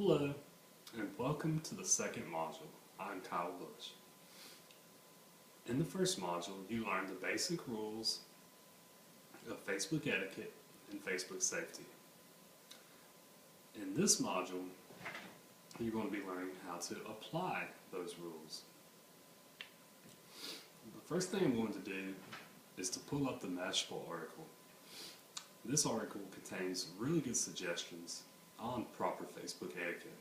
Hello, and welcome to the second module. I'm Kyle Bush. In the first module, you learned the basic rules of Facebook etiquette and Facebook safety. In this module, you're going to be learning how to apply those rules. The first thing I'm going to do is to pull up the Mashable article. This article contains really good suggestions on proper Facebook etiquette.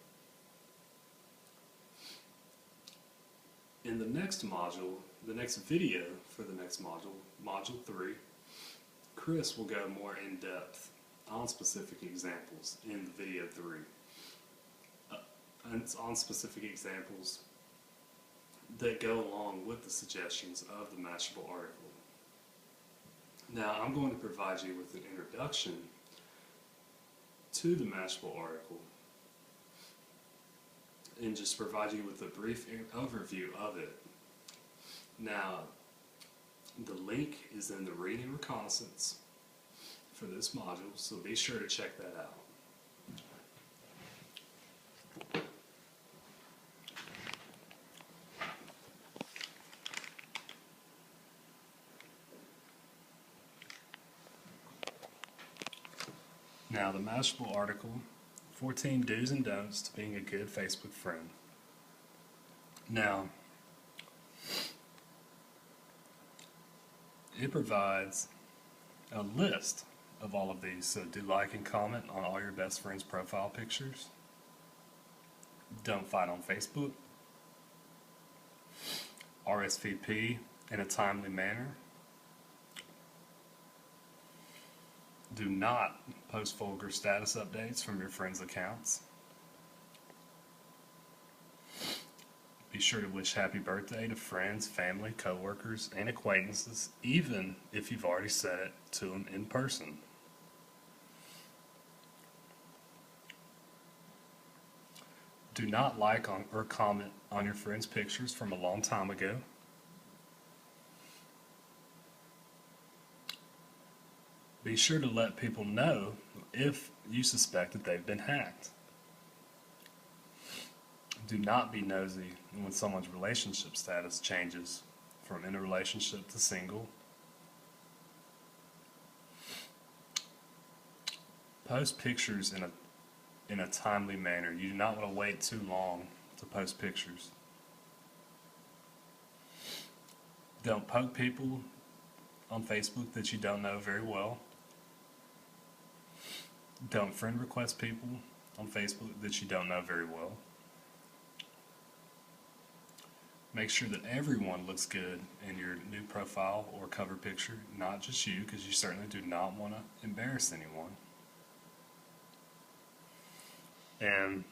In the next module, the next video for the next module, Module 3, Chris will go more in depth on specific examples in the video 3. And it's on specific examples that go along with the suggestions of the Mashable article. Now, I'm going to provide you with an introduction to the Mashable article and just provide you with a brief overview of it. Now, the link is in the reading reconnaissance for this module, so be sure to check that out. Now, the Mashable article, 14 do's and don'ts to being a good Facebook friend. Now, it provides a list of all of these, so do like and comment on all your best friends' profile pictures. Don't fight on Facebook. RSVP in a timely manner. Do not post vulgar status updates from your friends' accounts. Be sure to wish happy birthday to friends, family, coworkers, and acquaintances, even if you've already said it to them in person. Do not like or comment on your friends' pictures from a long time ago. Be sure to let people know if you suspect that they've been hacked. Do not be nosy when someone's relationship status changes from in a relationship to single. Post pictures in a timely manner. You do not want to wait too long to post pictures. Don't poke people on Facebook that you don't know very well. Don't friend request people on Facebook that you don't know very well. Make sure that everyone looks good in your new profile or cover picture, not just you, because you certainly do not want to embarrass anyone. And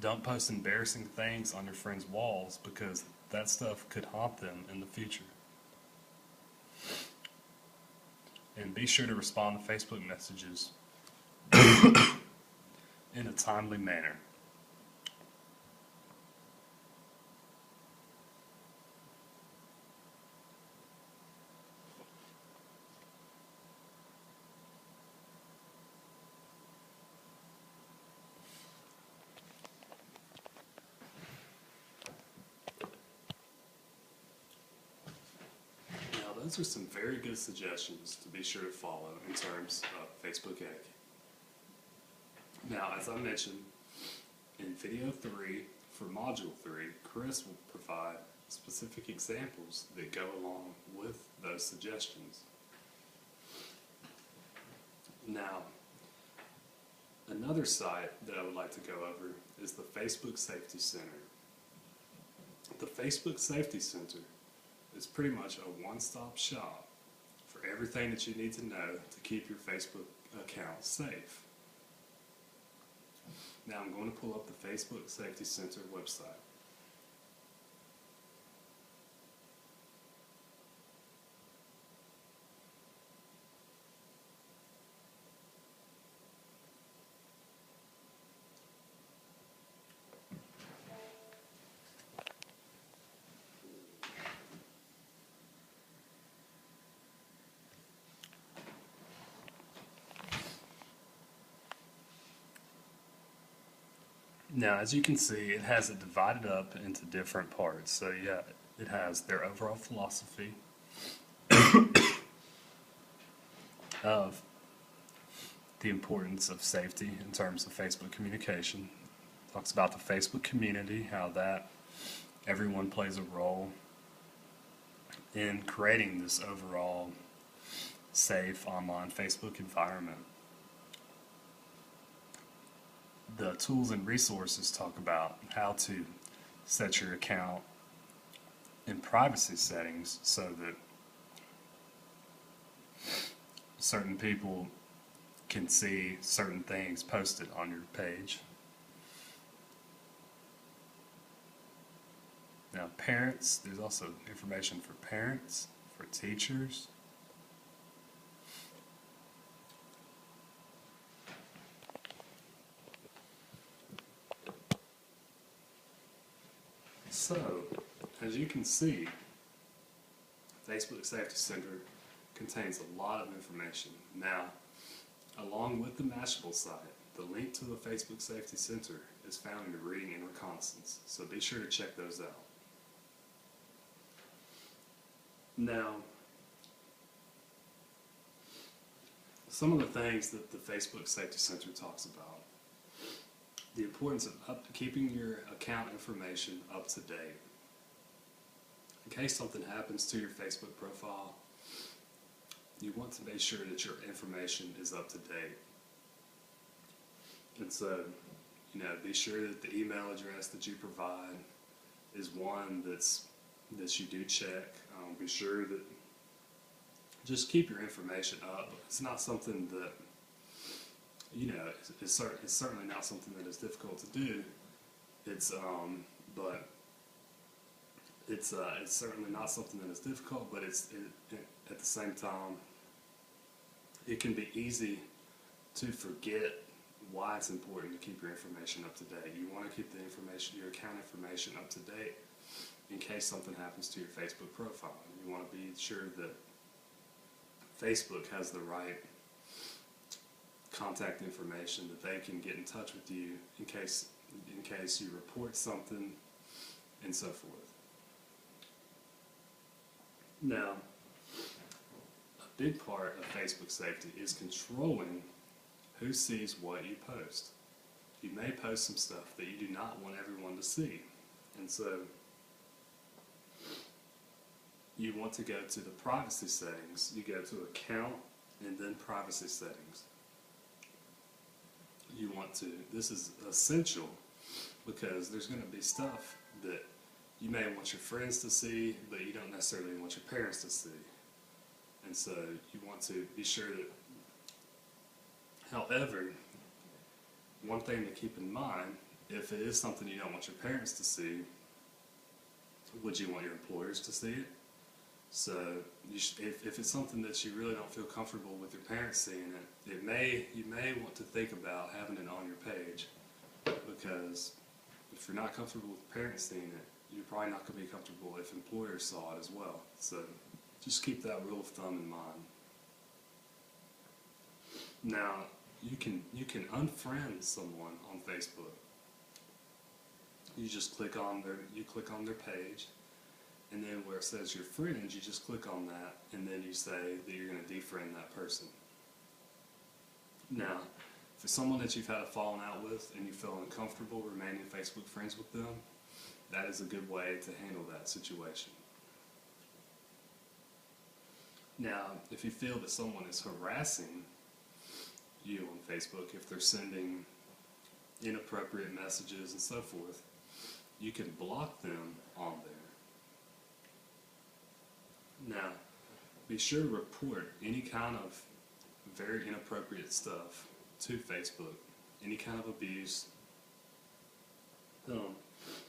don't post embarrassing things on your friends' walls, because that stuff could haunt them in the future. And be sure to respond to Facebook messages in a timely manner. Now, those are some very good suggestions to be sure to follow in terms of Facebook etiquette. Now, as I mentioned, in video 3 for module 3, Chris will provide specific examples that go along with those suggestions. Now, another site that I would like to go over is the Facebook Safety Center. The Facebook Safety Center is pretty much a one-stop shop for everything that you need to know to keep your Facebook account safe. Now I'm going to pull up the Facebook Safety Center website. Now, as you can see, it has it divided up into different parts. So yeah, it has their overall philosophy of the importance of safety in terms of Facebook communication. Talks about the Facebook community, how that everyone plays a role in creating this overall safe online Facebook environment. The tools and resources talk about how to set your account in privacy settings so that certain people can see certain things posted on your page. Now, parents, there's also information for parents, for teachers. So, as you can see, Facebook Safety Center contains a lot of information. Now, along with the Mashable site, the link to the Facebook Safety Center is found in the Reading and Reconnaissance, so be sure to check those out. Now, some of the things that the Facebook Safety Center talks about: the importance of keeping your account information up to date. In case something happens to your Facebook profile, you want to make sure that your information is up to date. And so, be sure that the email address that you provide is one that you do check. Be sure that just keep your information up. It's not something that it's certainly not something that is difficult to do. But it's certainly not something that is difficult. But at the same time, it can be easy to forget why it's important to keep your information up to date. You want to keep your account information up to date in case something happens to your Facebook profile. You want to be sure that Facebook has the right contact information, that they can get in touch with you in case you report something, and so forth. Now, a big part of Facebook safety is controlling who sees what you post. You may post some stuff that you do not want everyone to see, and so you want to go to the privacy settings. You go to account and then privacy settings. This is essential because there's going to be stuff that you may want your friends to see, but you don't necessarily want your parents to see. And so you want to be sure that, however, one thing to keep in mind, if it is something you don't want your parents to see, would you want your employers to see it? So if it's something that you really don't feel comfortable with your parents seeing it, you may want to think about having it on your page, because if you're not comfortable with parents seeing it, you're probably not going to be comfortable if employers saw it as well. So just keep that rule of thumb in mind. Now, you can unfriend someone on Facebook. You just click on their page, and then where it says your friends, you just click on that, and then you say that you're going to defriend that person. Now, if it's someone that you've had a falling out with and you feel uncomfortable remaining Facebook friends with them, that is a good way to handle that situation. Now, if you feel that someone is harassing you on Facebook, if they're sending inappropriate messages and so forth, you can block them on there. Now, be sure to report any kind of very inappropriate stuff to Facebook, any kind of abuse.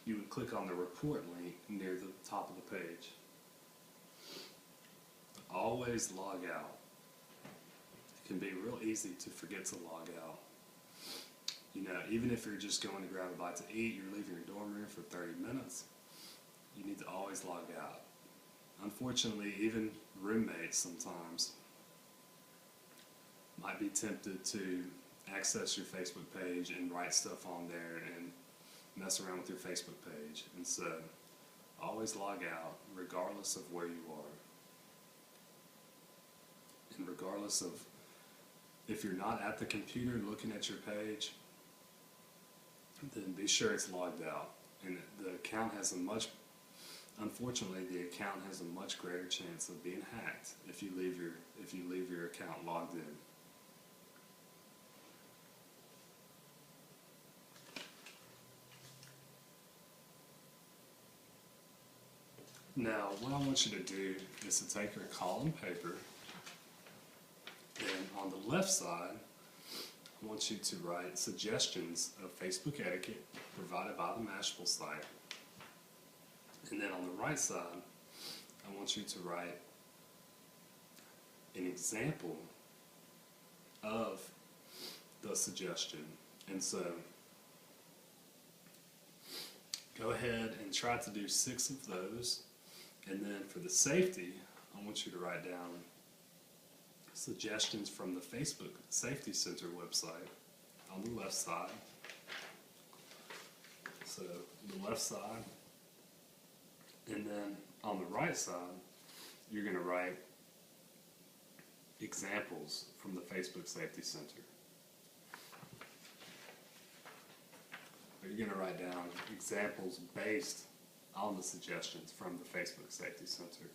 You would click on the report link near the top of the page. Always log out. It can be real easy to forget to log out. Even if you're just going to grab a bite to eat, you're leaving your dorm room for 30 minutes, you need to always log out. Unfortunately, even roommates sometimes might be tempted to access your Facebook page and write stuff on there, and mess around with your Facebook page. And so always log out regardless of where you are. And regardless of if you're not at the computer looking at your page, then be sure it's logged out. And the account has unfortunately, the account has a much greater chance of being hacked if you leave your account logged in. Now, what I want you to do is to take your column paper, and on the left side, I want you to write suggestions of Facebook etiquette provided by the Mashable site. And then on the right side, I want you to write an example of the suggestion. And so, go ahead and try to do 6 of those. And then for the safety, I want you to write down suggestions from the Facebook Safety Center website on the left side. So the left side. And then on the right side, you're going to write examples from the Facebook Safety Center. But you're going to write down examples based on the suggestions from the Facebook Safety Center.